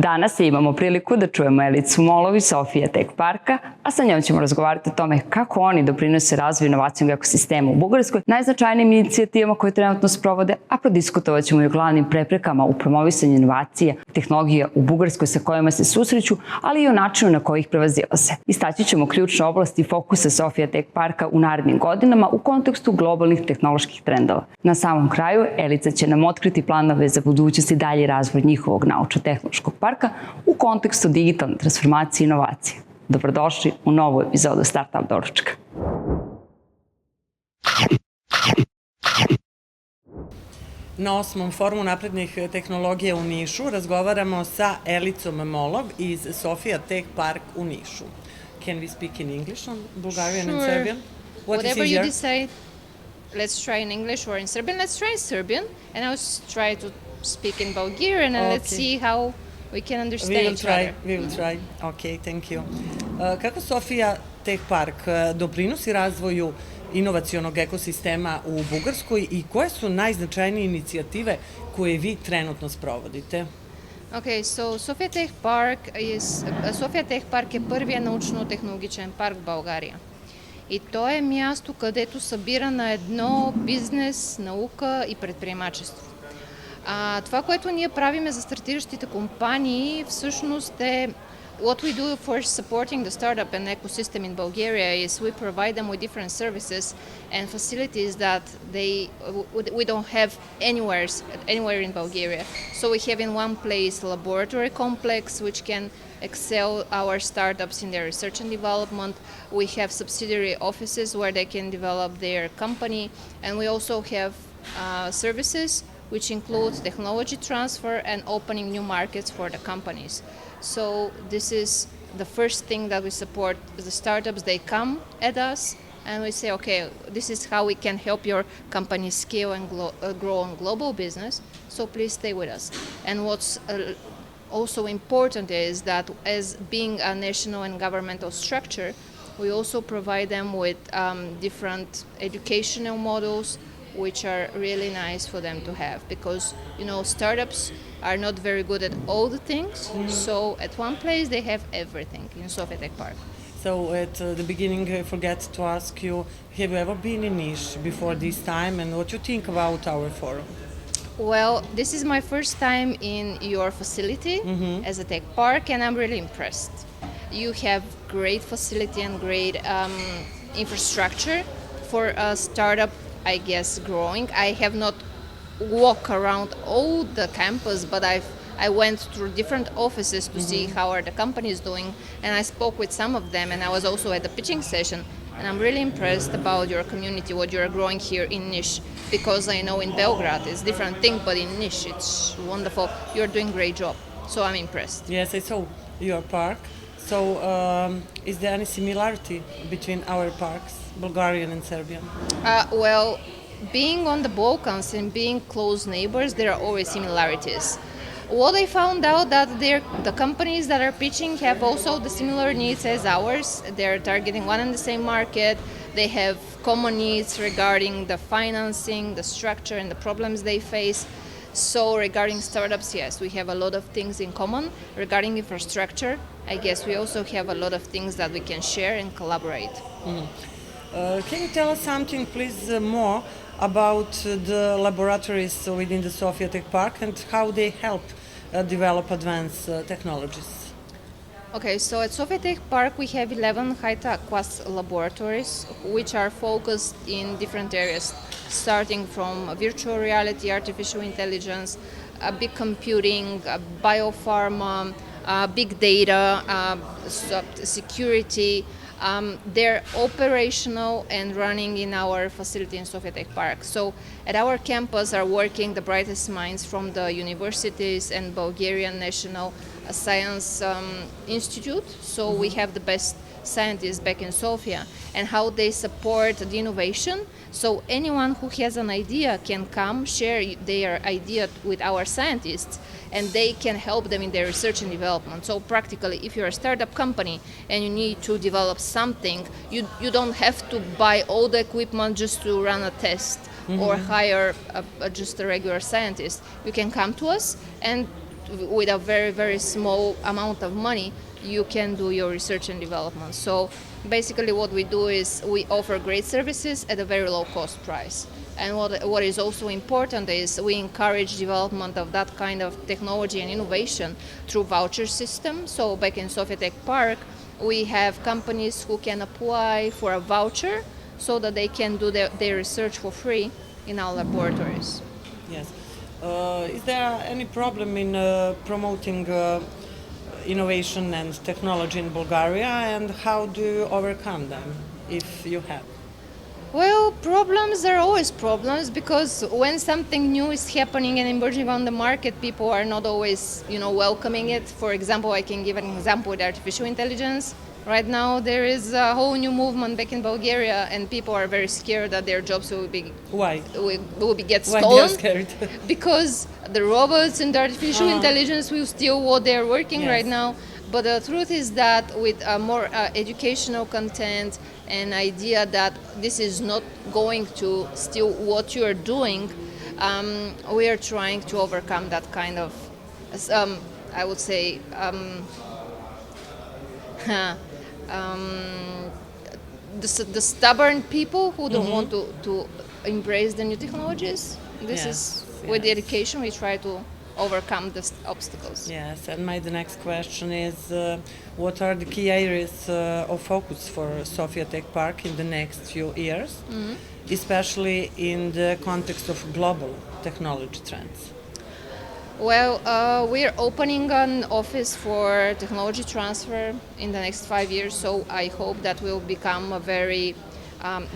Danas imamo priliku da čujemo Elicu Mollov iz Sofia Tech Parka, a sa njom ćemo razgovarati o tome kako oni doprinose razvoju inovacionog ekosistema u Bugarskoj, najznačajnijim inicijativama koje trenutno sprovode, a prodiskutovat ćemo i o glavnim preprekama u promovisanju inovacija, tehnologija u Bugarskoj sa kojima se susreću, ali i o načinu na koji ih prevazilaze. Istaći ćemo ključne oblasti fokusa Sofia Tech Parka u narednim godinama u kontekstu globalnih tehnoloških trendova. Na samom kraju, Elica će nam otkriti planove za budućnost i dalji razvoj njihovog naučno-tehnološkog parka u kontekstu digitalne transformacije i inovacije. Dobrodošli u novu epizodu Startup doručka. Na 8. forumu naprednih tehnologija u Nišu razgovaramo sa Elicom Mollov iz Sofia Tech Park u Nišu. Can we speak in English on Bulgarian and Serbian? Whatever you decide, let's try in English or in Serbian. Let's try in Serbian and I'll try to speak in Bulgarian and let's see how we can understand each other. We will try. Okay, thank you. Kako Sofia Tech Park doprinosi razvoju inovacionog ekosistema u Bugarskoj i koje su najznačajnije inicijative koje vi trenutno sprovodite? Okay, so Sofia Tech Park je prvi научно-технологичен парк в България. И то е място, където събира на едно бизнес, наука и предприемачество. Това, което ние правиме за стартиращите компании, всъщност е what we do for supporting the startup and ecosystem in Bulgaria is we provide them with different services and facilities that we don't have anywhere in Bulgaria. So we have in one place a laboratory complex which can excel our startups in their research and development. We have subsidiary offices where they can develop their company, and we also have services which include technology transfer and opening new markets for the companies. So this is the first thing that we support the startups. They come at us and we say, okay, this is how we can help your company scale and grow on global business. So please stay with us. And what's also important is that as being a national and governmental structure, we also provide them with different educational models which are really nice for them to have, because startups are not very good at all the things. So at one place they have everything in Sofia Tech Park. So at the beginning I forget to ask you, have you ever been in Niš before this time, and what you think about our forum? Well, this is my first time in your facility as a tech park, and I'm really impressed. You have great facility and great infrastructure for a startup, I guess, growing. I have not walked around all the campus, but I went through different offices to see how are the companies doing, and I spoke with some of them, and I was also at the pitching session, and I'm really impressed about your community, what you're growing here in Niš, because I know in Belgrade it's different thing, but in Niš it's wonderful. You're doing great job, so I'm impressed. Yes, I saw your park. So is there any similarity between our parks, Bulgarian and Serbian? Well, being on the Balkans and being close neighbors, there are always similarities. What I found out that the companies that are pitching have also the similar needs as ours. They're targeting one and the same market. They have common needs regarding the financing, the structure, and the problems they face. So regarding startups, yes, we have a lot of things in common. Regarding infrastructure, I guess we also have a lot of things that we can share and collaborate. Can you tell us something, please, more about the laboratories within the Sofia Tech Park and how they help develop advanced technologies? Okay, so at Sofia Tech Park we have 11 high-tech class laboratories which are focused in different areas, starting from virtual reality, artificial intelligence, big computing, biopharma, big data, security. They're operational and running in our facility in Sofia Tech Park. So at our campus are working the brightest minds from the universities and Bulgarian National Science Institute. So we have the best scientists back in Sofia, and how they support the innovation. So anyone who has an idea can come share their idea with our scientists, and they can help them in their research and development. So practically, if you're a startup company and you need to develop something, you don't have to buy all the equipment just to run a test or hire just a regular scientist. You can come to us and with a very, very small amount of money, you can do your research and development. So basically what we do is we offer great services at a very low cost price. And what is also important is we encourage development of that kind of technology and innovation through voucher system. So back in Sofia Tech Park, we have companies who can apply for a voucher so that they can do their research for free in our laboratories. Yes. Is there any problem in promoting innovation and technology in Bulgaria, and how do you overcome them, if you have? Well, problems are always problems, because when something new is happening and emerging on the market, people are not always, welcoming it. For example, I can give an example with artificial intelligence. Right now, there is a whole new movement back in Bulgaria, and people are very scared that their jobs will be Why? Will be get Why stolen. they are scared? Because the robots and the artificial intelligence will steal what they're working Yes. right now. But the truth is that with more educational content and idea that this is not going to steal what you are doing, we are trying to overcome that kind of, I would say, the stubborn people who don't want to embrace the new technologies. This is with the education we try to overcome the obstacles. Yes, and the next question is, what are the key areas of focus for Sofia Tech Park in the next few years, especially in the context of global technology trends? Well, we're opening an office for technology transfer in the next 5 years, so I hope that will become a very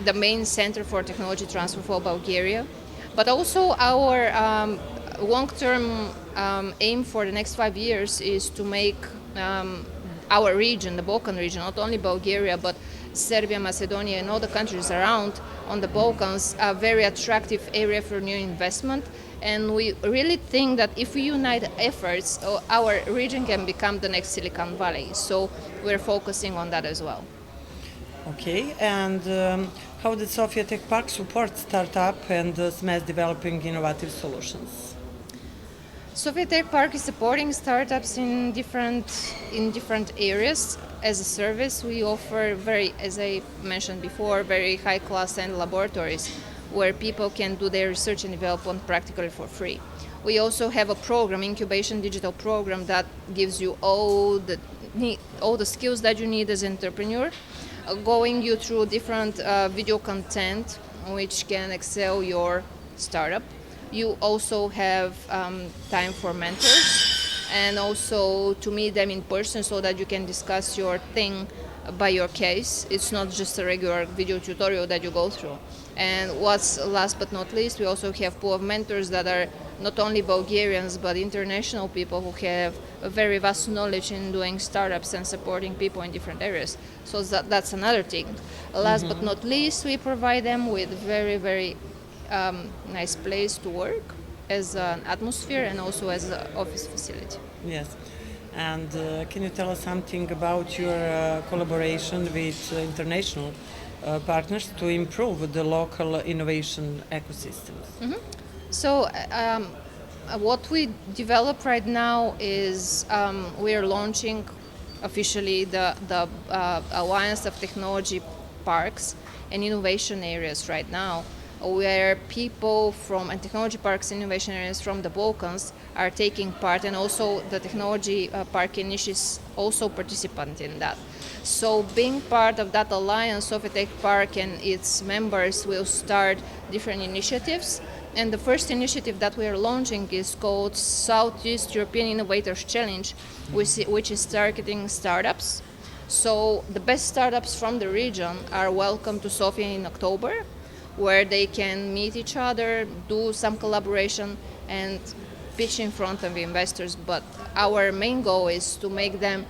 the main center for technology transfer for Bulgaria. But also our long-term aim for the next 5 years is to make our region, the Balkan region, not only Bulgaria, but Serbia, Macedonia, and all the countries around on the Balkans, a very attractive area for new investment. And we really think that if we unite efforts, our region can become the next Silicon Valley. So we're focusing on that as well. Okay, and how did Sofia Tech Park support startup and SMEs developing innovative solutions? Sofia Tech Park is supporting startups in different areas. As a service, we offer as I mentioned before, very high-class and laboratories where people can do their research and development practically for free. We also have a program, incubation digital program, that gives you all the skills that you need as an entrepreneur, going you through different video content which can excel your startup. You also have time for mentors and also to meet them in person so that you can discuss your thing by your case. It's not just a regular video tutorial that you go through. And what's last but not least, we also have pool of mentors that are not only Bulgarians but international people who have a very vast knowledge in doing startups and supporting people in different areas. So that's another thing. Last but not least, we provide them with very, very nice place to work as an atmosphere and also as an office facility. Yes. And can you tell us something about your collaboration with international partners to improve the local innovation ecosystems? So what we develop right now is we are launching officially the Alliance of Technology Parks and Innovation Areas right now, where people from and technology parks and innovation areas from the Balkans are taking part, and also the technology park niche is also participant in that. So being part of that alliance, Sofia Tech Park and its members will start different initiatives. And the first initiative that we are launching is called Southeast European Innovators Challenge, which is targeting startups. So the best startups from the region are welcome to Sofia in October, where they can meet each other, do some collaboration, and pitch in front of investors. But our main goal is to make them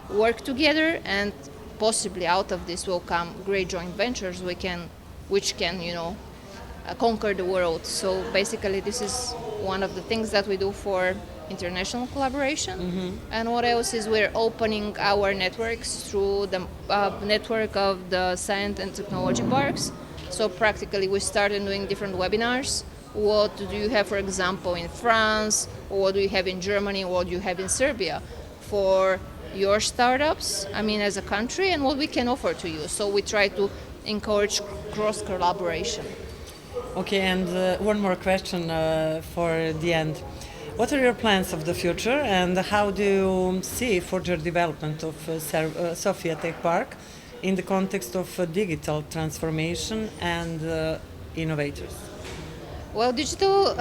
work together, and possibly out of this will come great joint ventures which can conquer the world. So basically this is one of the things that we do for international collaboration. And what else is we're opening our networks through the network of the science and technology parks. So practically we started doing different webinars. What do you have, for example, in France? what do you have in Germany, what do you have in Serbia for your startups, as a country, and what we can offer to you. So we try to encourage cross collaboration. Okay, and one more question for the end. What are your plans of the future, and how do you see further development of Sofia Tech Park in the context of digital transformation and innovators? Well, digital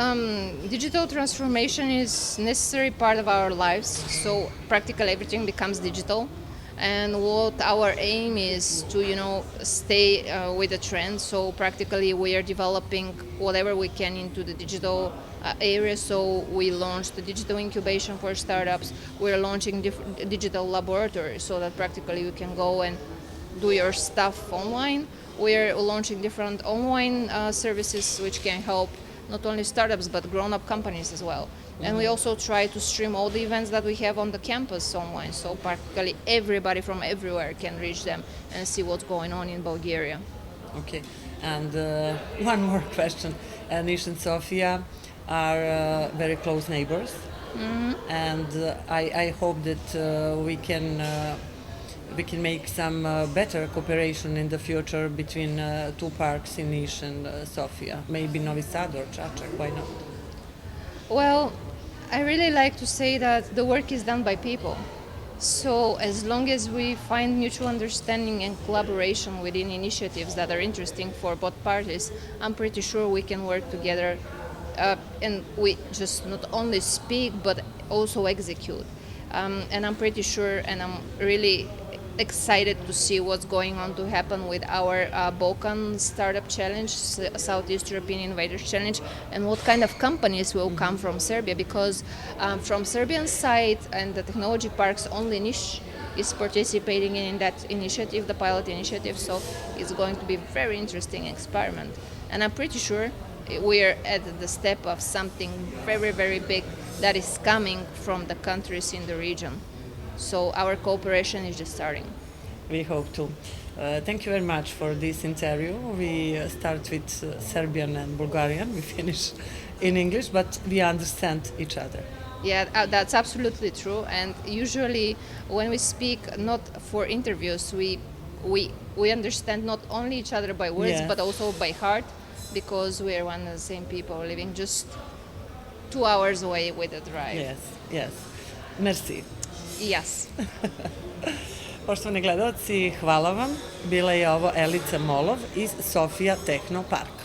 transformation is necessary part of our lives. So practically everything becomes digital, and what our aim is to stay with the trend. So practically we are developing whatever we can into the digital area. So we launched the digital incubation for startups. We're launching digital laboratories so that practically you can go and do your stuff online. We're launching different online services which can help not only startups but grown-up companies as well. And we also try to stream all the events that we have on the campus online, so practically everybody from everywhere can reach them and see what's going on in Bulgaria. Okay, and one more question. Niš and Sofia are very close neighbors, and I hope that we can make some better cooperation in the future between two parks in Niš and Sofia, maybe Novi Sad or Čačak, why not? Well, I really like to say that the work is done by people. So as long as we find mutual understanding and collaboration within initiatives that are interesting for both parties, I'm pretty sure we can work together and we just not only speak but also execute. And I'm pretty sure, and I'm really excited to see what's going on to happen with our Balkan Startup Challenge, Southeast European Innovators Challenge, and what kind of companies will come from Serbia, because from Serbian side and the technology parks, only Niš is participating in that initiative, the pilot initiative, so it's going to be a very interesting experiment. And I'm pretty sure we're at the step of something very, very big that is coming from the countries in the region. So our cooperation is just starting. We hope to. Thank you very much for this interview. We start with Serbian and Bulgarian. We finish in English, but we understand each other. Yeah, that's absolutely true. And usually when we speak, not for interviews, we understand not only each other by words, but also by heart, because we are one and the same people living just 2 hours away with a drive. Yes, yes. Merci. Yes. Poštovani gledalci, hvala vam. Bila je ovo Elica Mollov iz Sofia Tech Parka.